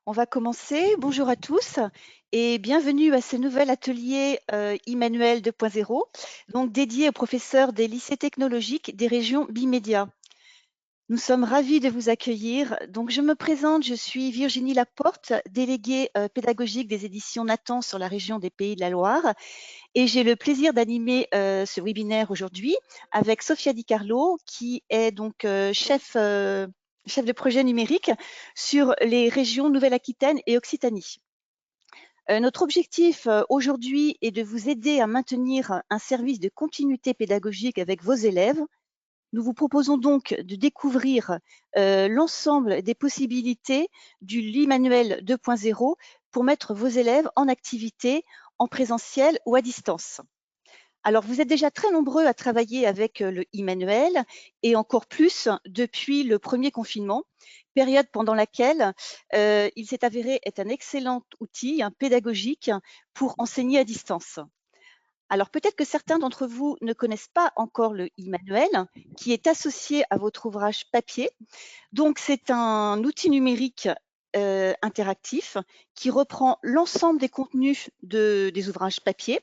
On va commencer. Bonjour à tous et bienvenue à ce nouvel atelier e-manuel 2.0, donc dédié aux professeurs des lycées technologiques des régions bimédia. Nous sommes ravis de vous accueillir. Donc, je me présente, je suis Virginie Laporte, déléguée pédagogique des éditions Nathan sur la région des Pays de la Loire. Et j'ai le plaisir d'animer ce webinaire aujourd'hui avec Sofia Di Carlo, qui est donc chef de projet numérique sur les régions Nouvelle-Aquitaine et Occitanie. Notre objectif aujourd'hui est de vous aider à maintenir un service de continuité pédagogique avec vos élèves. Nous vous proposons donc de découvrir l'ensemble des possibilités du e-manuel 2.0 pour mettre vos élèves en activité en présentiel ou à distance. Alors, vous êtes déjà très nombreux à travailler avec le e-manuel et encore plus depuis le premier confinement, période pendant laquelle il s'est avéré être un excellent outil pédagogique pour enseigner à distance. Alors, peut-être que certains d'entre vous ne connaissent pas encore le e-manuel qui est associé à votre ouvrage papier. Donc, c'est un outil numérique interactif qui reprend l'ensemble des contenus des ouvrages papier.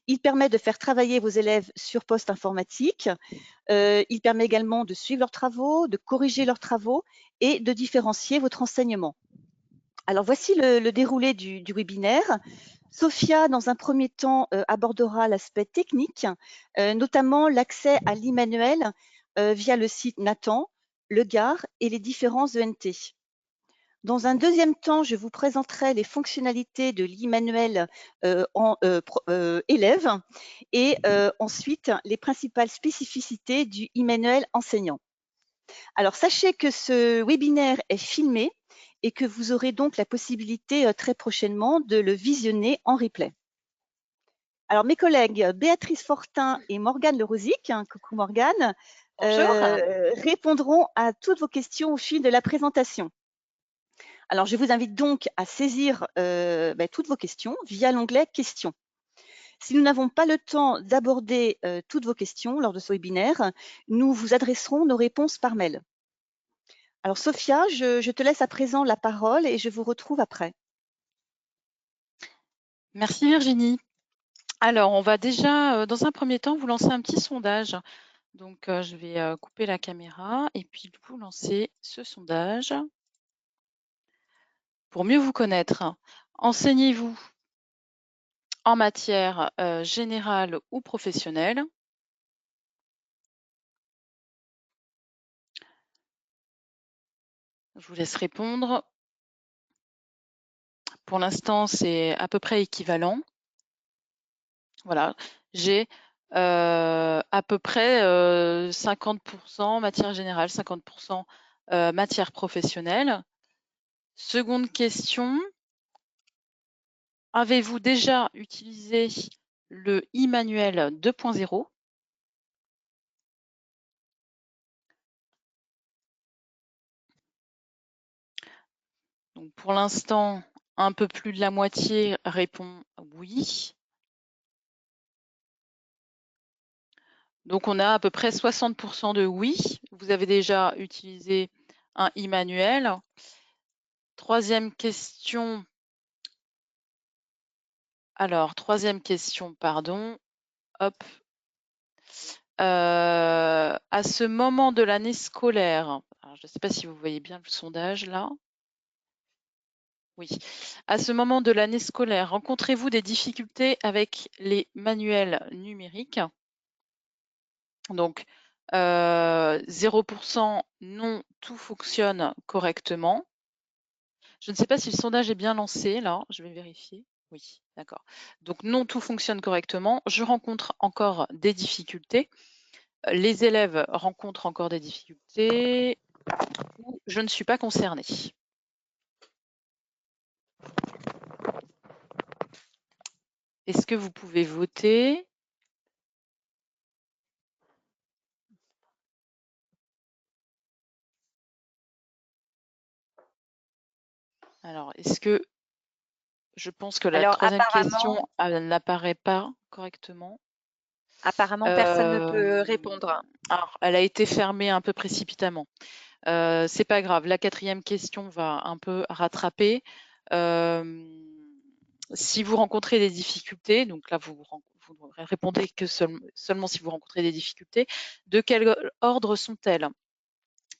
Il permet de faire travailler vos élèves sur poste informatique. Il permet également de suivre leurs travaux, de corriger leurs travaux et de différencier votre enseignement. Alors, voici le déroulé du webinaire. Sophia, dans un premier temps, abordera l'aspect technique, notamment l'accès à l'e-manuel via le site Nathan, le GAR et les différents ENT. Dans un deuxième temps, je vous présenterai les fonctionnalités de l'e-manuel élève et ensuite les principales spécificités du e-manuel enseignant. Alors, sachez que ce webinaire est filmé et que vous aurez donc la possibilité très prochainement de le visionner en replay. Alors, mes collègues Béatrice Fortin et Morgane Lerosic, coucou Morgane, répondront à toutes vos questions au fil de la présentation. Alors, je vous invite donc à saisir toutes vos questions via l'onglet « Questions ». Si nous n'avons pas le temps d'aborder toutes vos questions lors de ce webinaire, nous vous adresserons nos réponses par mail. Alors, Sophia, je te laisse à présent la parole et je vous retrouve après. Merci Virginie. Alors, on va déjà, dans un premier temps, vous lancer un petit sondage. Donc, je vais couper la caméra et puis vous lancer ce sondage. Pour mieux vous connaître, enseignez-vous en matière générale ou professionnelle? Je vous laisse répondre. Pour l'instant, c'est à peu près équivalent. Voilà, j'ai à peu près 50% matière générale, 50% matière professionnelle. Seconde question, avez-vous déjà utilisé le e-manuel 2.0? Donc pour l'instant, un peu plus de la moitié répond oui. Donc on a à peu près 60% de oui. Vous avez déjà utilisé un e-manuel. Troisième question. Alors, troisième question, pardon. Hop. À ce moment de l'année scolaire, alors je ne sais pas si vous voyez bien le sondage là. Oui. À ce moment de l'année scolaire, rencontrez-vous des difficultés avec les manuels numériques? Donc, 0% non, tout fonctionne correctement. Je ne sais pas si le sondage est bien lancé là, je vais vérifier. Oui, d'accord. Donc non, tout fonctionne correctement. Je rencontre encore des difficultés. Les élèves rencontrent encore des difficultés ou je ne suis pas concernée. Est-ce que vous pouvez voter? Alors, est-ce que je pense que la troisième question n'apparaît pas correctement? Apparemment, personne ne peut répondre. Alors, elle a été fermée un peu précipitamment. C'est pas grave, la 4e question va un peu rattraper. Si vous rencontrez des difficultés, donc là vous répondez que seulement si vous rencontrez des difficultés, de quel ordre sont-elles?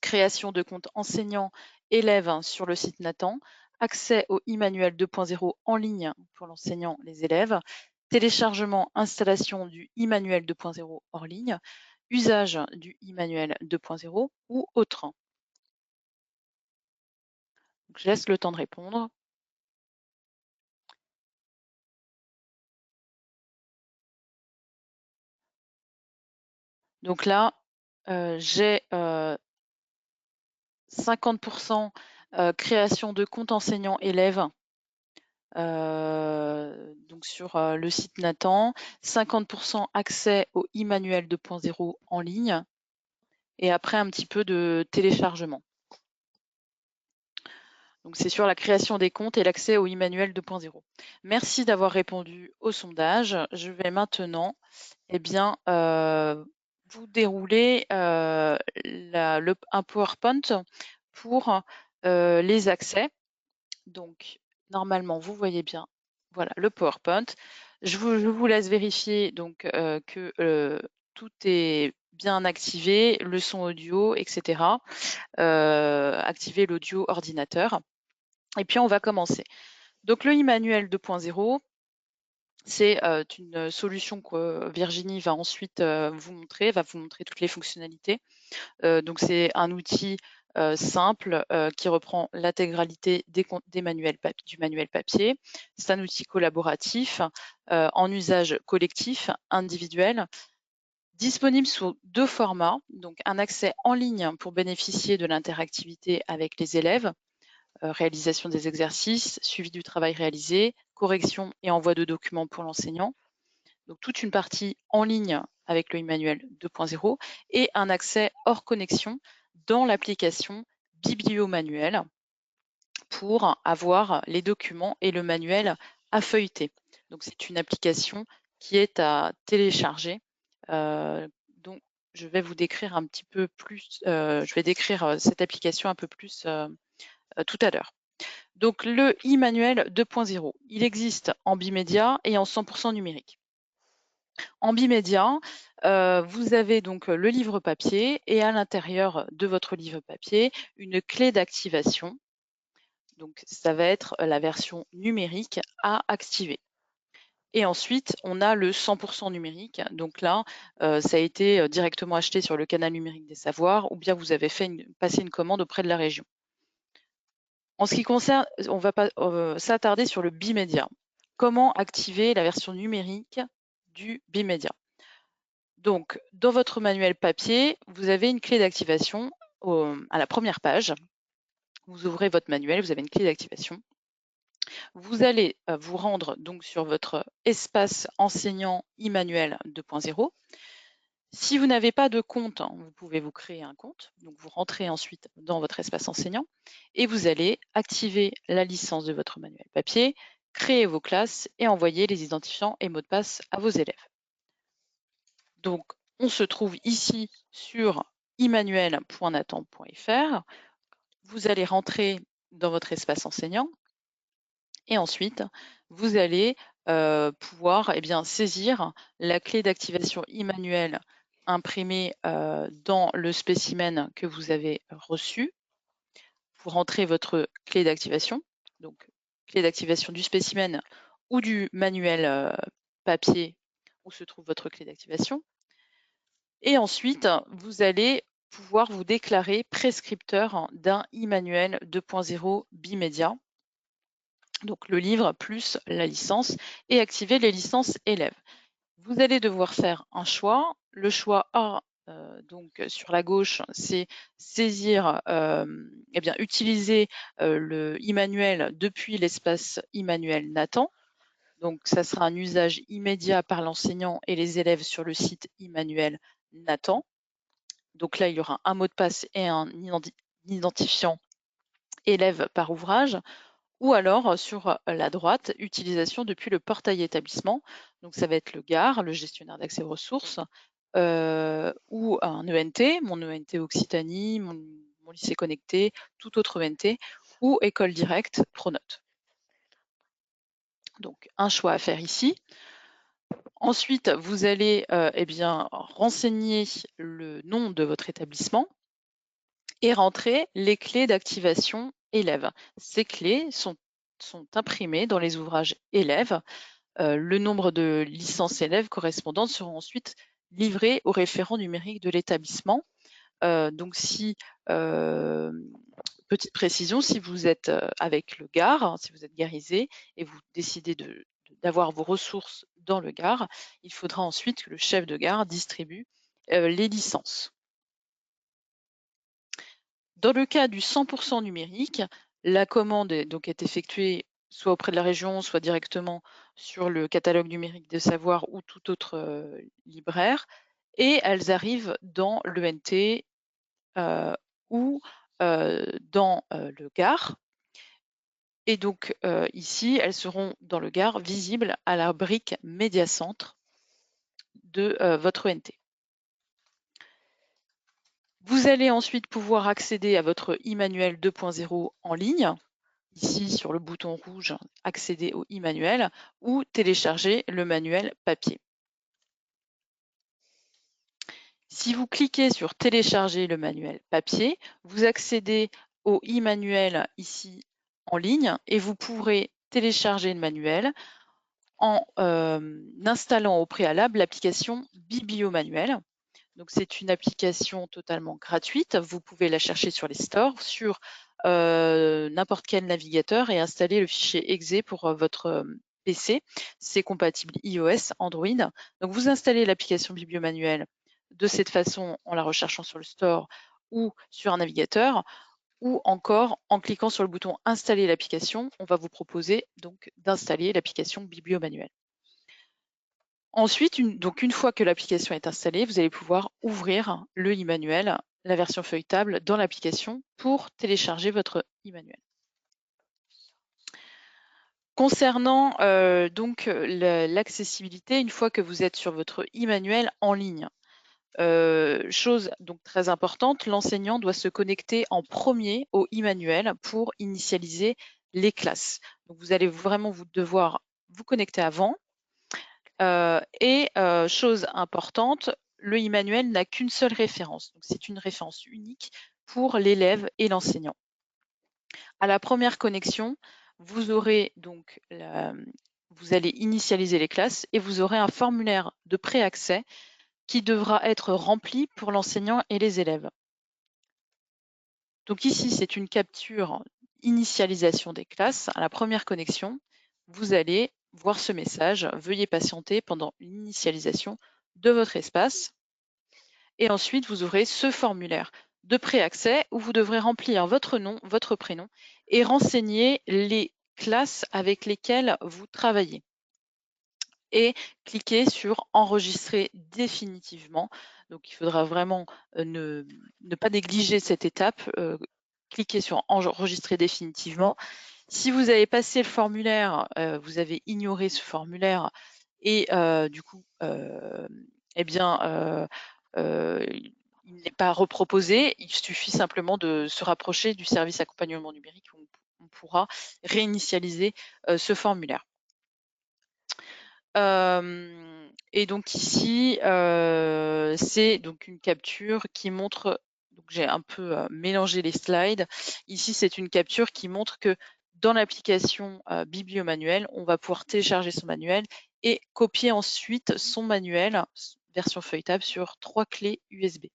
Création de compte enseignant élève sur le site Nathan, accès au e-manuel 2.0 en ligne pour l'enseignant, les élèves, téléchargement, installation du e-manuel 2.0 hors ligne, usage du e-manuel 2.0 ou autre. Donc, je laisse le temps de répondre. Donc là, j'ai 50% création de compte enseignant élève donc sur le site Nathan, 50% accès au e-manuel 2.0 en ligne et après un petit peu de téléchargement. Donc c'est sur la création des comptes et l'accès au e-manuel 2.0. Merci d'avoir répondu au sondage. Je vais maintenant vous dérouler un PowerPoint pour les accès. Donc, normalement, vous voyez bien, voilà, le PowerPoint. Je vous laisse vérifier donc que tout est bien activé, le son audio, etc. Activer l'audio ordinateur. Et puis, on va commencer. Donc, le e-manuel 2.0, c'est une solution que Virginie va ensuite vous montrer, toutes les fonctionnalités. Donc, c'est un outil simple qui reprend l'intégralité du manuel papier. C'est un outil collaboratif en usage collectif, individuel, disponible sous 2 formats. Donc, un accès en ligne pour bénéficier de l'interactivité avec les élèves, réalisation des exercices, suivi du travail réalisé, correction et envoi de documents pour l'enseignant. Donc, toute une partie en ligne avec le e-manuel 2.0 et un accès hors connexion dans l'application Bibliomanuel pour avoir les documents et le manuel à feuilleter. Donc, c'est une application qui est à télécharger. Donc, je vais vous décrire un petit peu plus, je vais décrire cette application un peu plus tout à l'heure. Donc, le e-manuel 2.0, il existe en bimédia et en 100% numérique. En bimédia, vous avez donc le livre papier et à l'intérieur de votre livre papier, une clé d'activation. Donc, ça va être la version numérique à activer. Et ensuite, on a le 100% numérique. Donc là, ça a été directement acheté sur le canal numérique des savoirs ou bien vous avez passé une commande auprès de la région. En ce qui concerne, on va pas s'attarder sur le bimédia. Comment activer la version numérique du bimédia? Donc, dans votre manuel papier, vous avez une clé d'activation à la première page. Vous ouvrez votre manuel, vous avez une clé d'activation. Vous allez vous rendre donc sur votre espace enseignant e-manuel 2.0. Si vous n'avez pas de compte, vous pouvez vous créer un compte. Donc, vous rentrez ensuite dans votre espace enseignant et vous allez activer la licence de votre manuel papier, créer vos classes et envoyer les identifiants et mots de passe à vos élèves. Donc, on se trouve ici sur emmanuel.nathan.fr. Vous allez rentrer dans votre espace enseignant et ensuite, vous allez pouvoir saisir la clé d'activation e-manuel imprimée dans le spécimen que vous avez reçu. Vous rentrez votre clé d'activation, donc clé d'activation du spécimen ou du manuel papier où se trouve votre clé d'activation. Et ensuite, vous allez pouvoir vous déclarer prescripteur d'un e-manuel 2.0 bimédia, donc le livre plus la licence, et activer les licences élèves. Vous allez devoir faire un choix. Le choix A, donc sur la gauche, c'est saisir, utiliser le e-manuel depuis l'espace e-manuel Nathan. Donc, ça sera un usage immédiat par l'enseignant et les élèves sur le site e-manuel Nathan. Donc là, il y aura un mot de passe et un identifiant élève par ouvrage. Ou alors, sur la droite, utilisation depuis le portail établissement. Donc, ça va être le GAR, le gestionnaire d'accès aux ressources, ou un ENT, mon ENT Occitanie, mon Mon lycée connecté, tout autre ENT ou École Directe Pronote. Donc, un choix à faire ici. Ensuite, vous allez renseigner le nom de votre établissement et rentrer les clés d'activation élèves. Ces clés sont imprimées dans les ouvrages élèves. Le nombre de licences élèves correspondantes seront ensuite livrées au référent numérique de l'établissement. Donc si, petite précision, si vous êtes avec le GAR, si vous êtes garisé et vous décidez d'avoir vos ressources dans le GAR, il faudra ensuite que le chef de gare distribue les licences. Dans le cas du 100% numérique, la commande est effectuée soit auprès de la région, soit directement sur le catalogue numérique des savoirs ou tout autre libraire, et elles arrivent dans l'ENT ou dans le GAR. Et donc ici, elles seront dans le GAR visibles à la brique Médiacentre de votre ENT. Vous allez ensuite pouvoir accéder à votre e-manuel 2.0 en ligne, ici sur le bouton rouge « Accéder au e-manuel » ou télécharger le manuel papier. Si vous cliquez sur « Télécharger le manuel papier », vous accédez au e-manuel ici en ligne et vous pourrez télécharger le manuel en installant au préalable l'application Bibliomanuel. Donc, c'est une application totalement gratuite. Vous pouvez la chercher sur les stores, sur n'importe quel navigateur et installer le fichier exe pour votre PC. C'est compatible iOS, Android. Donc, vous installez l'application Bibliomanuel de cette façon en la recherchant sur le store ou sur un navigateur, ou encore en cliquant sur le bouton « Installer l'application », on va vous proposer donc d'installer l'application Bibliomanuel. Ensuite, une fois que l'application est installée, vous allez pouvoir ouvrir le e-manuel, la version feuilletable, dans l'application pour télécharger votre e-manuel. Concernant l'accessibilité, une fois que vous êtes sur votre e-manuel en ligne, chose donc très importante, l'enseignant doit se connecter en premier au e-manuel pour initialiser les classes. Donc vous allez vraiment devoir vous connecter avant. Chose importante, le e-manuel n'a qu'une seule référence. Donc c'est une référence unique pour l'élève et l'enseignant. À la première connexion, vous aurez donc vous allez initialiser les classes et vous aurez un formulaire de préaccès qui devra être rempli pour l'enseignant et les élèves. Donc ici, c'est une capture initialisation des classes. À la première connexion, vous allez voir ce message « Veuillez patienter pendant l'initialisation de votre espace ». Et ensuite, vous aurez ce formulaire de préaccès où vous devrez remplir votre nom, votre prénom et renseigner les classes avec lesquelles vous travaillez. Et cliquer sur « Enregistrer définitivement ». Donc, il faudra vraiment ne pas négliger cette étape. Cliquez sur « Enregistrer définitivement ». Si vous avez passé le formulaire, vous avez ignoré ce formulaire et du coup, il n'est pas reproposé. Il suffit simplement de se rapprocher du service accompagnement numérique où on pourra réinitialiser ce formulaire. Et donc ici, c'est donc une capture qui montre, donc j'ai un peu mélangé les slides. Ici, c'est une capture qui montre que dans l'application Bibliomanuel, on va pouvoir télécharger son manuel et copier ensuite son manuel, version feuilletable, sur 3 clés USB,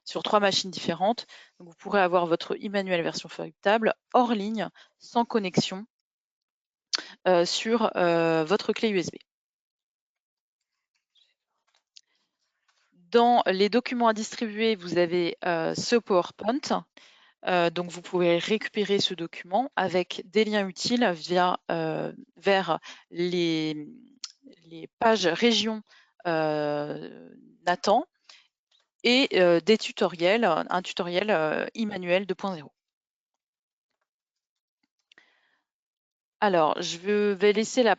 sur 3 machines différentes. Donc vous pourrez avoir votre e-manuel version feuilletable hors ligne, sans connexion, sur votre clé USB. Dans les documents à distribuer, vous avez ce PowerPoint. Donc, vous pouvez récupérer ce document avec des liens utiles vers les pages régions Nathan et des tutoriels, un tutoriel e-manuel 2.0. Alors, je vais laisser la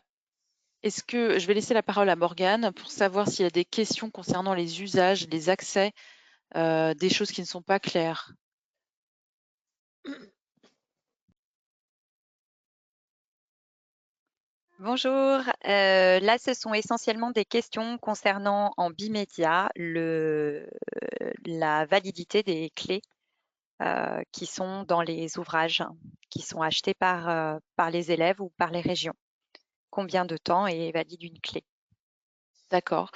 parole à Morgane pour savoir s'il y a des questions concernant les usages, les accès, des choses qui ne sont pas claires. Bonjour, là ce sont essentiellement des questions concernant en bimédia la validité des clés qui sont dans les ouvrages qui sont achetés par les élèves ou par les régions. Combien de temps est valide une clé? D'accord.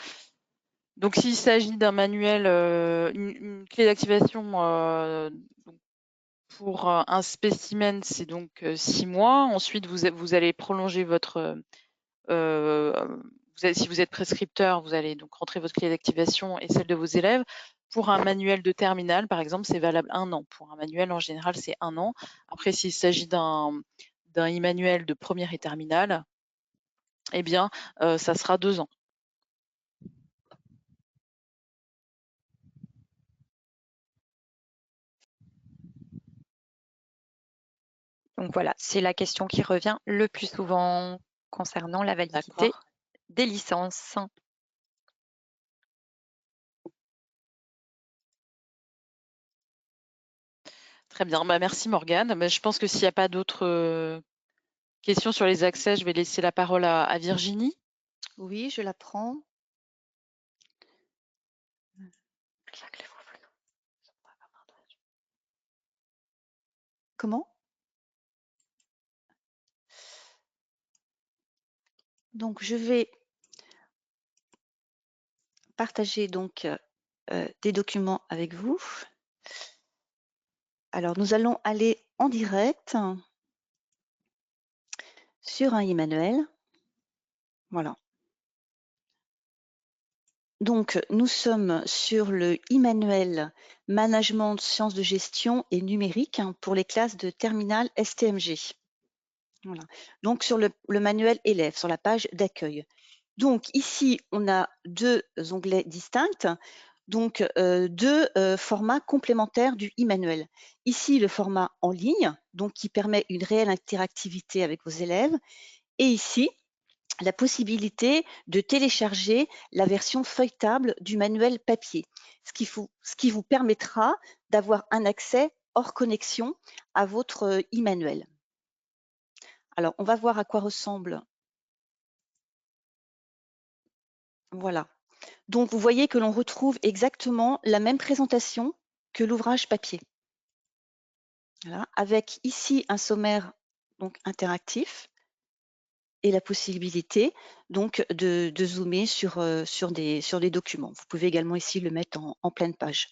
Donc, s'il s'agit d'un manuel, une clé d'activation pour un spécimen, c'est donc 6 mois. Ensuite, vous allez prolonger votre si vous êtes prescripteur, vous allez donc rentrer votre clé d'activation et celle de vos élèves. Pour un manuel de terminale, par exemple, c'est valable 1 an. Pour un manuel, en général, c'est 1 an. Après, s'il s'agit d'un e-manuel de première et terminale, eh bien, ça sera 2 ans. Donc voilà, c'est la question qui revient le plus souvent concernant la validité D'accord. des licences. Très bien. Bah, merci Morgane. Bah, je pense que s'il n'y a pas d'autres questions sur les accès, je vais laisser la parole à Virginie. Oui, je la prends. Comment? Donc, je vais partager donc des documents avec vous. Alors, nous allons aller en direct sur un e-manuel. Voilà. Donc, nous sommes sur le e-manuel Management, sciences de gestion et numérique pour les classes de terminale STMG. Voilà. Donc, sur le manuel élève, sur la page d'accueil. Donc, ici, on a deux onglets distincts, donc deux formats complémentaires du e-manuel. Ici, le format en ligne, donc qui permet une réelle interactivité avec vos élèves. Et ici, la possibilité de télécharger la version feuilletable du manuel papier, ce qui vous permettra d'avoir un accès hors connexion à votre e-manuel. Alors, on va voir à quoi ressemble. Voilà. Donc, vous voyez que l'on retrouve exactement la même présentation que l'ouvrage papier. Voilà. Avec ici un sommaire donc, interactif et la possibilité donc de zoomer sur des documents. Vous pouvez également ici le mettre en pleine page.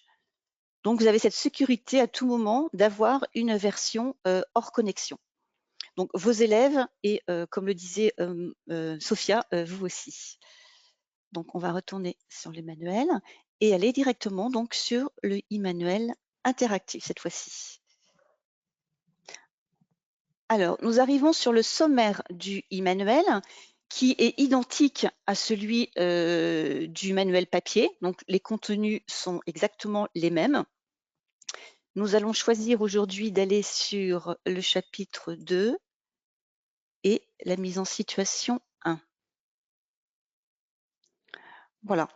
Donc, vous avez cette sécurité à tout moment d'avoir une version hors connexion. Donc, vos élèves et, comme le disait Sophia, vous aussi. Donc, on va retourner sur les manuels et aller directement donc sur le e-manuel interactif cette fois-ci. Alors, nous arrivons sur le sommaire du e-manuel qui est identique à celui du manuel papier. Donc, les contenus sont exactement les mêmes. Nous allons choisir aujourd'hui d'aller sur le chapitre 2 et la mise en situation 1. Voilà.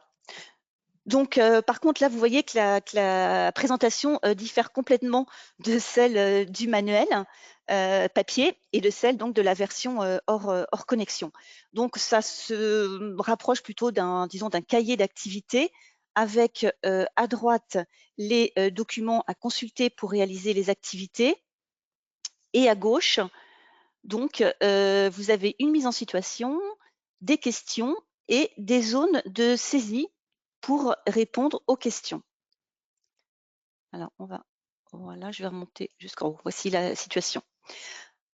Donc, par contre, là, vous voyez que la présentation diffère complètement de celle du manuel papier et de celle donc de la version hors connexion. Donc, ça se rapproche plutôt disons, d'un cahier d'activité avec à droite les documents à consulter pour réaliser les activités et à gauche, donc, vous avez une mise en situation, des questions et des zones de saisie pour répondre aux questions. Alors, voilà, je vais remonter jusqu'en haut. Voici la situation.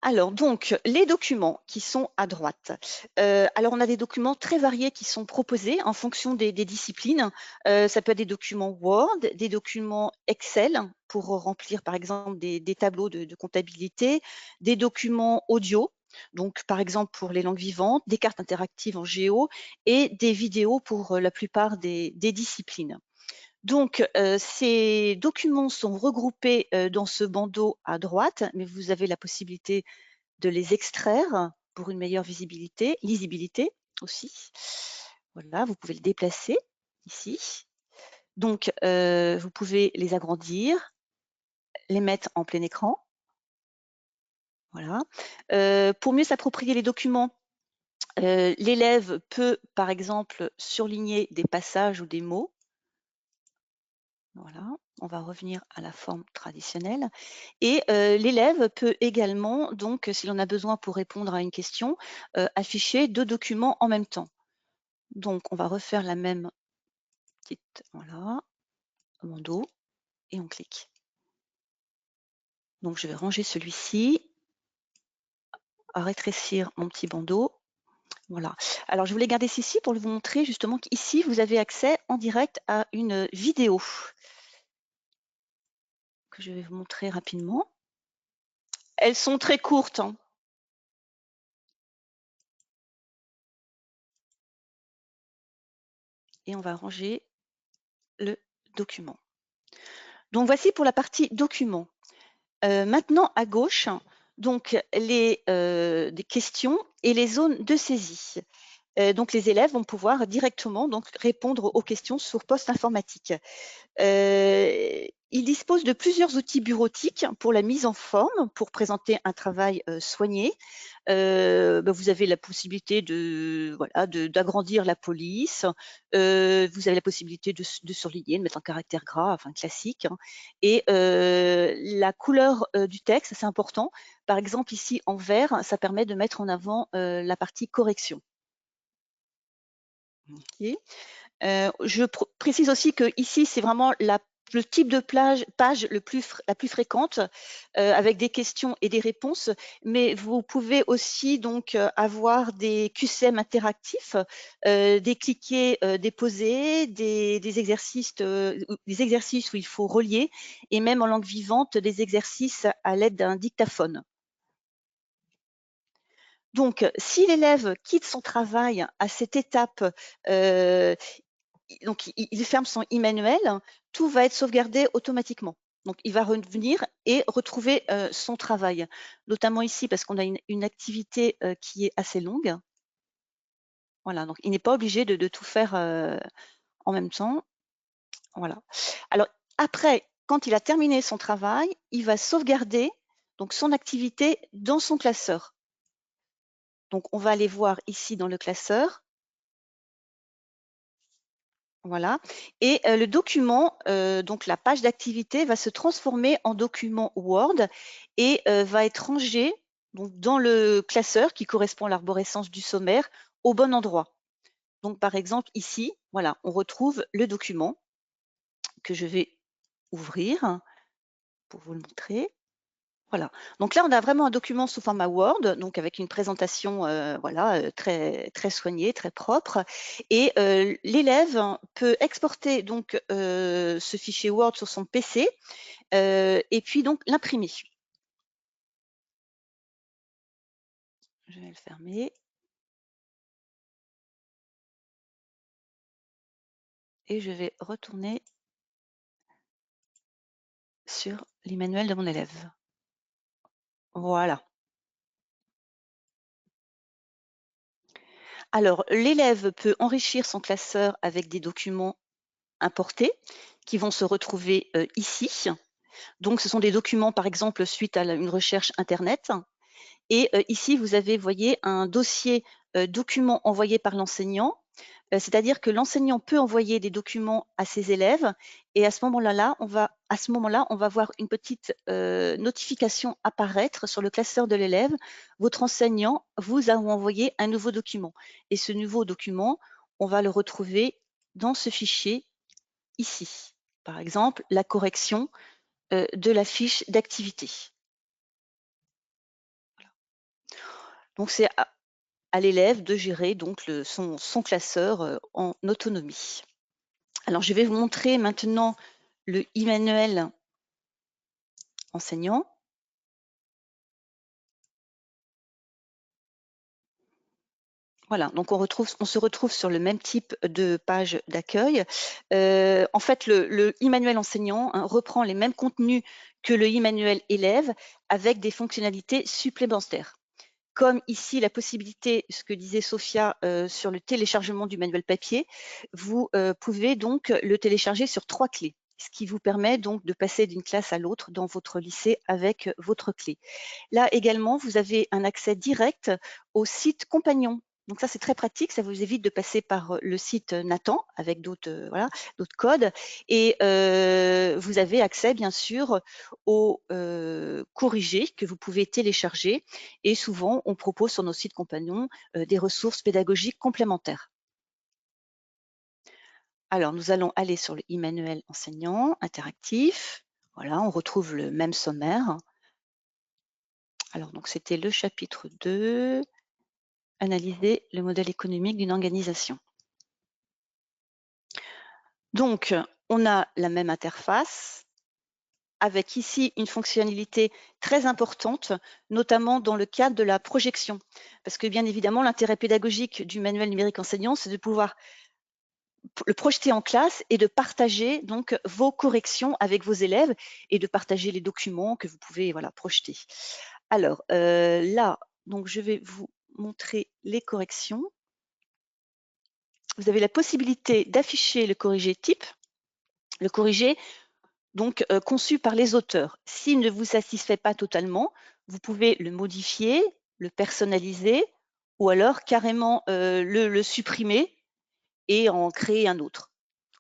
Alors, donc, les documents qui sont à droite. Alors, on a des documents très variés qui sont proposés en fonction des disciplines. Ça peut être des documents Word, des documents Excel pour remplir, par exemple, des tableaux de comptabilité, des documents audio, donc, par exemple, pour les langues vivantes, des cartes interactives en géo et des vidéos pour la plupart des disciplines. Donc, ces documents sont regroupés dans ce bandeau à droite, mais vous avez la possibilité de les extraire pour une meilleure lisibilité aussi. Voilà, vous pouvez le déplacer ici. Donc, vous pouvez les agrandir, les mettre en plein écran Voilà. Pour mieux s'approprier les documents, l'élève peut, par exemple, surligner des passages ou des mots. Voilà, on va revenir à la forme traditionnelle. Et l'élève peut également, donc, s'il en a besoin pour répondre à une question, afficher 2 documents en même temps. Donc, on va refaire la même petite, voilà, bandeau, et on clique. Donc, je vais ranger celui-ci, à rétrécir mon petit bandeau. Voilà. Alors, je voulais garder ceci pour vous montrer justement qu'ici, vous avez accès en direct à une vidéo que je vais vous montrer rapidement. Elles sont très courtes, hein. Et on va ranger le document. Donc, voici pour la partie document. Maintenant, à gauche, donc des questions et les zones de saisie. Donc, les élèves vont pouvoir directement donc, répondre aux questions sur poste informatique. Il dispose de plusieurs outils bureautiques pour la mise en forme, pour présenter un travail soigné. Vous avez la possibilité d'agrandir la police. Vous avez la possibilité de surligner, de mettre un caractère gras, enfin classique, hein. Et la couleur du texte, c'est important. Par exemple, ici en vert, ça permet de mettre en avant la partie correction. Ok. Je précise aussi que ici, c'est vraiment le type de page la plus fréquente, avec des questions et des réponses, mais vous pouvez aussi donc avoir des QCM interactifs, des cliquer, déposer, des exercices où il faut relier, et même en langue vivante, des exercices à l'aide d'un dictaphone. Donc, si l'élève quitte son travail à cette étape, donc il ferme son e-manuel, tout va être sauvegardé automatiquement. Donc, il va revenir et retrouver son travail, notamment ici parce qu'on a une activité qui est assez longue. Voilà, donc il n'est pas obligé de tout faire en même temps. Voilà. Alors, après, quand il a terminé son travail, il va sauvegarder donc, son activité dans son classeur. Donc, on va aller voir ici dans le classeur. Voilà. Et le document, donc la page d'activité va se transformer en document Word et va être rangé donc, dans le classeur qui correspond à l'arborescence du sommaire au bon endroit. Donc par exemple ici, voilà, on retrouve le document que je vais ouvrir pour vous le montrer. Voilà. Donc là, on a vraiment un document sous format Word, donc avec une présentation voilà, très, très soignée, très propre. Et l'élève peut exporter donc ce fichier Word sur son PC et puis donc l'imprimer. Je vais le fermer. Et je vais retourner sur l'e-manuel de mon élève. Voilà. Alors, l'élève peut enrichir son classeur avec des documents importés qui vont se retrouver ici. Donc, ce sont des documents, par exemple, suite à une recherche Internet. Et ici, vous avez, voyez, un dossier documents envoyés par l'enseignant. C'est-à-dire que l'enseignant peut envoyer des documents à ses élèves et à ce moment-là, on va voir une petite notification apparaître sur le classeur de l'élève. Votre enseignant vous a envoyé un nouveau document. Et ce nouveau document, on va le retrouver dans ce fichier ici. Par exemple, la correction de la fiche d'activité. Voilà. Donc, c'est à l'élève de gérer donc son classeur en autonomie. Alors, je vais vous montrer maintenant le e-manuel enseignant. Voilà, donc on se retrouve sur le même type de page d'accueil. En fait, le e-manuel enseignant reprend les mêmes contenus que le e-manuel élève avec des fonctionnalités supplémentaires. Comme ici, la possibilité, ce que disait Sophia, sur le téléchargement du manuel papier, vous pouvez donc le télécharger sur 3 clés. ce qui vous permet donc de passer d'une classe à l'autre dans votre lycée avec votre clé. Là également, vous avez un accès direct au site compagnon. Donc ça, c'est très pratique, ça vous évite de passer par le site Nathan avec d'autres voilà, d'autres codes. Et vous avez accès, bien sûr, aux corrigés que vous pouvez télécharger. Et souvent, on propose sur nos sites compagnons des ressources pédagogiques complémentaires. Alors, nous allons aller sur le e-manuel enseignant interactif. Voilà, on retrouve le même sommaire. Alors, donc, c'était le chapitre 2, analyser le modèle économique d'une organisation. Donc, on a la même interface avec ici une fonctionnalité très importante, notamment dans le cadre de la projection. Parce que bien évidemment, l'intérêt pédagogique du manuel numérique enseignant, c'est de pouvoir le projeter en classe et de partager donc vos corrections avec vos élèves et de partager les documents que vous pouvez voilà, projeter. Alors là, donc je vais vous montrer les corrections. Vous avez la possibilité d'afficher le corrigé type, le corrigé donc conçu par les auteurs. S'il ne vous satisfait pas totalement, vous pouvez le modifier, le personnaliser ou alors carrément le supprimer et en créer un autre.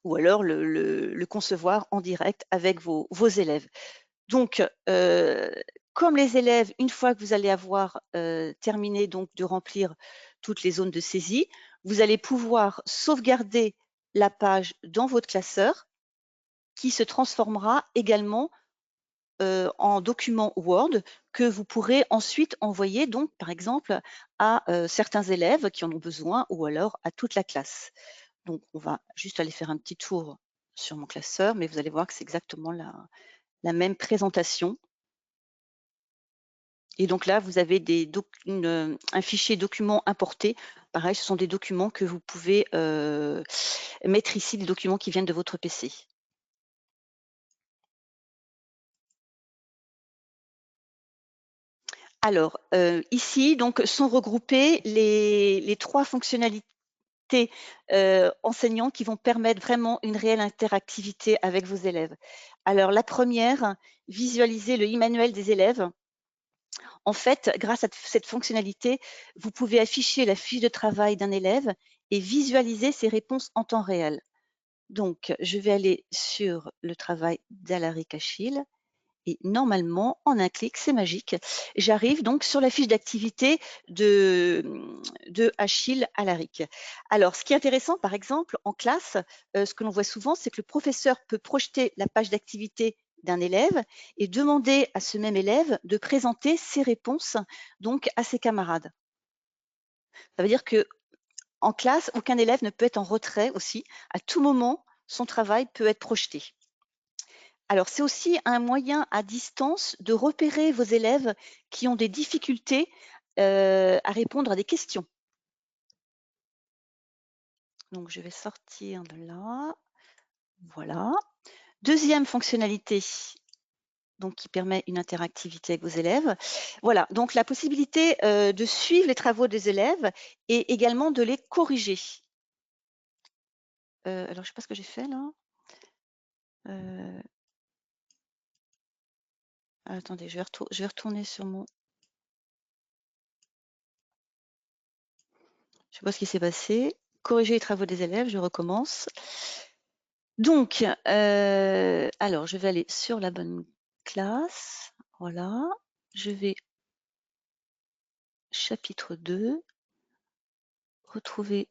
Ou alors le concevoir en direct avec vos élèves. Donc, comme les élèves, une fois que vous allez avoir terminé donc de remplir toutes les zones de saisie, vous allez pouvoir sauvegarder la page dans votre classeur qui se transformera également en document Word que vous pourrez ensuite envoyer donc par exemple à certains élèves qui en ont besoin ou alors à toute la classe. Donc, on va juste aller faire un petit tour sur mon classeur, mais vous allez voir que c'est exactement la même présentation. Et donc là, vous avez un fichier document importé. Pareil, ce sont des documents que vous pouvez mettre ici, des documents qui viennent de votre PC. Alors, ici, donc, sont regroupées les 3 fonctionnalités enseignants qui vont permettre vraiment une réelle interactivité avec vos élèves. Alors, la première, visualiser le e-manuel des élèves. En fait, grâce à cette fonctionnalité, vous pouvez afficher la fiche de travail d'un élève et visualiser ses réponses en temps réel. Donc, je vais aller sur le travail d'Alaric Achille et normalement, en un clic, c'est magique. J'arrive donc sur la fiche d'activité de Achille Alaric. Alors, ce qui est intéressant, par exemple, en classe, ce que l'on voit souvent, c'est que le professeur peut projeter la page d'activité d'un élève et demander à ce même élève de présenter ses réponses donc à ses camarades. Ça veut dire que en classe, aucun élève ne peut être en retrait aussi. À tout moment, son travail peut être projeté. Alors, c'est aussi un moyen à distance de repérer vos élèves qui ont des difficultés à répondre à des questions. Donc, je vais sortir de là. Voilà. Deuxième fonctionnalité donc, qui permet une interactivité avec vos élèves. Voilà, donc la possibilité de suivre les travaux des élèves et également de les corriger. Alors, je ne sais pas ce que j'ai fait là. Attendez, je vais retourner sur mon... Je ne sais pas ce qui s'est passé. Corriger les travaux des élèves, je recommence. Donc, alors, je vais aller sur la bonne classe. Voilà. Je vais chapitre 2, retrouver.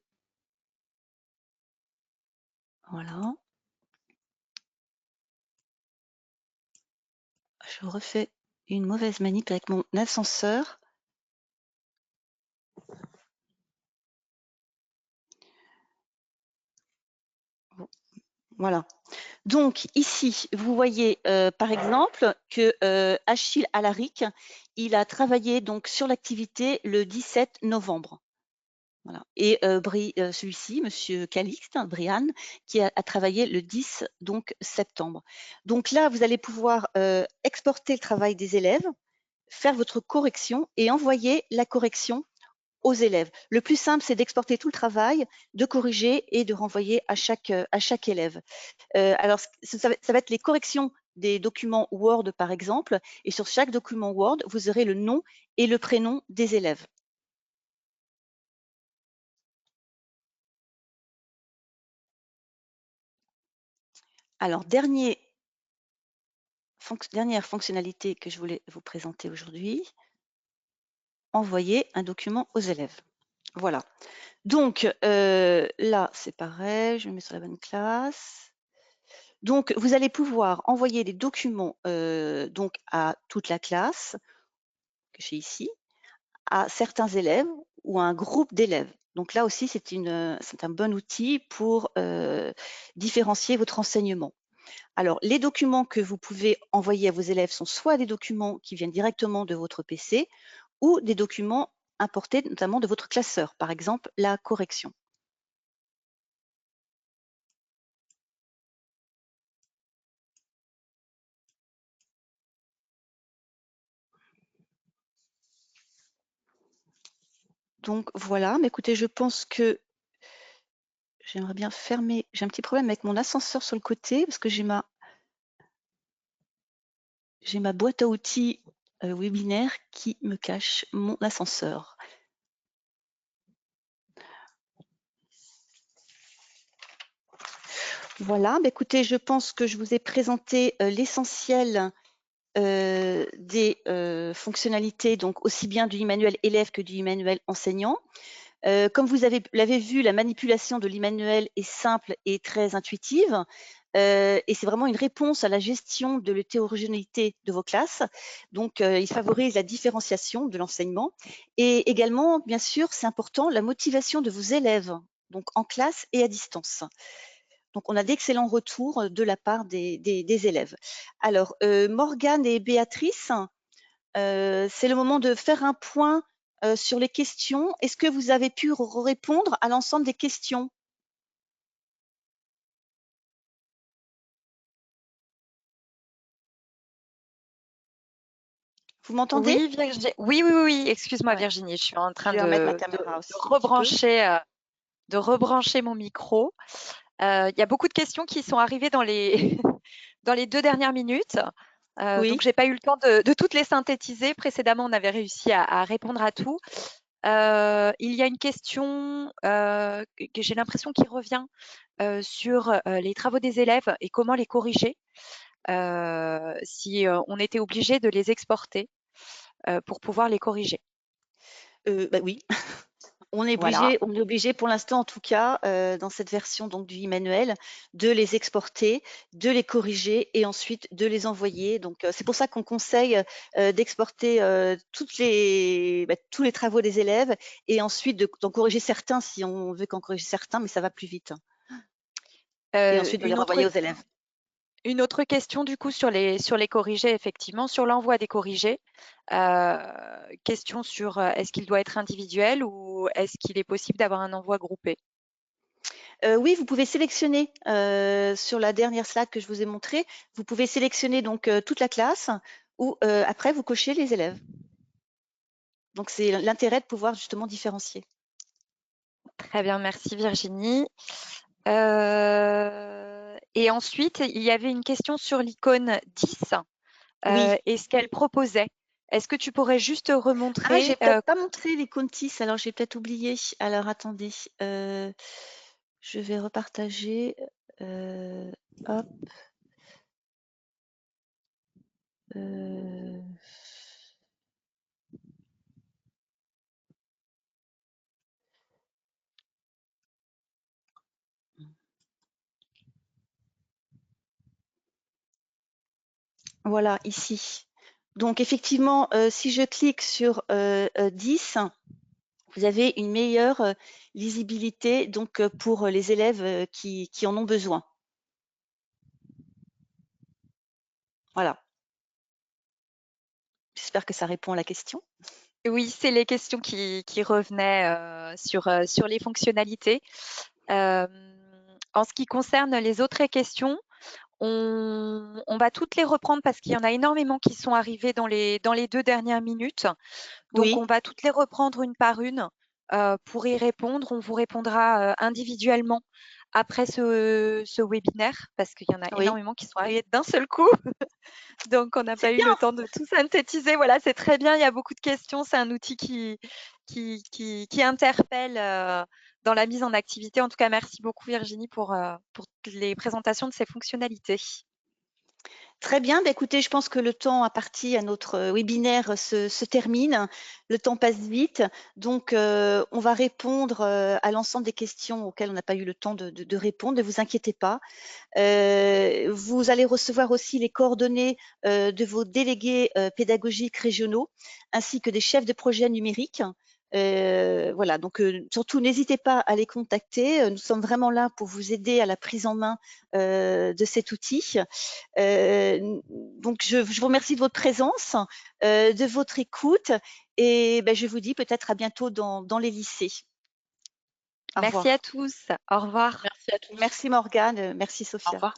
Voilà. Je refais une mauvaise manip avec mon ascenseur. Voilà. Donc ici, vous voyez par exemple que Achille Alaric, il a travaillé donc sur l'activité le 17 novembre. Voilà. Et celui-ci, Monsieur Calixte, Brian, qui a travaillé le 10 donc septembre. Donc là, vous allez pouvoir exporter le travail des élèves, faire votre correction et envoyer la correction aux élèves. Le plus simple, c'est d'exporter tout le travail, de corriger et de renvoyer à chaque élève. Alors, ça va être les corrections des documents Word, par exemple, et sur chaque document Word, vous aurez le nom et le prénom des élèves. Alors, dernière fonctionnalité que je voulais vous présenter aujourd'hui, envoyer un document aux élèves. Voilà. Donc, là, c'est pareil, je me mets sur la bonne classe. Donc, vous allez pouvoir envoyer des documents donc à toute la classe, que j'ai ici, à certains élèves ou à un groupe d'élèves. Donc là aussi, c'est un bon outil pour différencier votre enseignement. Alors, les documents que vous pouvez envoyer à vos élèves sont soit des documents qui viennent directement de votre PC ou des documents importés notamment de votre classeur, par exemple la correction. Donc voilà, mais écoutez, je pense que j'aimerais bien fermer. J'ai un petit problème avec mon ascenseur sur le côté parce que j'ai ma boîte à outils webinaire qui me cache mon ascenseur. Voilà, bah écoutez, je pense que je vous ai présenté l'essentiel des fonctionnalités, donc aussi bien du e-manuel élève que du e-manuel enseignant. Comme vous l'avez vu, la manipulation de l'e-manuel est simple et très intuitive. Et c'est vraiment une réponse à la gestion de l'hétérogénéité de vos classes. Donc, il favorise la différenciation de l'enseignement. Et également, bien sûr, c'est important, la motivation de vos élèves, donc en classe et à distance. Donc, on a d'excellents retours de la part des élèves. Alors, Morgane et Béatrice, c'est le moment de faire un point sur les questions. Est-ce que vous avez pu répondre à l'ensemble des questions? Vous m'entendez? Oui, Virginie. Oui. Excuse-moi, Ouais. Virginie. Je suis en train Je vais remettre ma de caméra aussi un petit peu. rebrancher mon micro. Il y a beaucoup de questions qui sont arrivées dans les, dans les 2 dernières minutes. Oui. Donc, je n'ai pas eu le temps de toutes les synthétiser. Précédemment, on avait réussi à répondre à tout. Il y a une question que j'ai l'impression qui revient sur les travaux des élèves et comment les corriger si on était obligé de les exporter pour pouvoir les corriger. Bah oui. On est Voilà. obligé pour l'instant en tout cas, dans cette version donc du e-manuel, de les exporter, de les corriger et ensuite de les envoyer. Donc c'est pour ça qu'on conseille d'exporter tous les travaux des élèves et ensuite d'en corriger certains si on veut qu'en corriger certains, mais ça va plus vite. Et ensuite de les renvoyer aux élèves. Une autre question du coup sur les corrigés, effectivement, sur l'envoi des corrigés. Question sur est-ce qu'il doit être individuel ou est-ce qu'il est possible d'avoir un envoi groupé? Oui, vous pouvez sélectionner sur la dernière slide que je vous ai montrée, vous pouvez sélectionner donc toute la classe ou après vous cochez les élèves. Donc c'est l'intérêt de pouvoir justement différencier. Très bien, merci Virginie. Et ensuite, il y avait une question sur l'icône 10 Oui. et ce qu'elle proposait. Est-ce que tu pourrais juste Ah, remontrer j'ai peut-être pas montré les Contis, alors j'ai peut-être oublié. Alors attendez, je vais repartager. Hop. Voilà, ici. Donc effectivement, si je clique sur 10, vous avez une meilleure lisibilité donc pour les élèves qui en ont besoin. Voilà. J'espère que ça répond à la question. Oui, c'est les questions qui revenaient sur les fonctionnalités. En ce qui concerne les autres questions, on va toutes les reprendre parce qu'il y en a énormément qui sont arrivées dans les 2 dernières minutes. Donc, Oui. on va toutes les reprendre une par une pour y répondre. On vous répondra individuellement après ce webinaire, parce qu'il y en a Oui, énormément qui sont arrivés d'un seul coup. Donc, on n'a c'est pas eu bien. le temps de tout synthétiser. Voilà, c'est très bien. Il y a beaucoup de questions. C'est un outil qui interpelle dans la mise en activité. En tout cas, merci beaucoup Virginie pour les présentations de ces fonctionnalités. Très bien. Bah, écoutez, je pense que le temps imparti à notre webinaire se termine. Le temps passe vite. Donc, on va répondre à l'ensemble des questions auxquelles on n'a pas eu le temps de répondre. Ne vous inquiétez pas. Vous allez recevoir aussi les coordonnées de vos délégués pédagogiques régionaux, ainsi que des chefs de projet numériques. Voilà, donc surtout n'hésitez pas à les contacter. Nous sommes vraiment là pour vous aider à la prise en main de cet outil. Donc je vous remercie de votre présence, de votre écoute, et ben, je vous dis peut-être à bientôt dans les lycées. Au Merci revoir. à tous. Au revoir. Merci à tous. Merci Morgane, merci Au Sophia. revoir.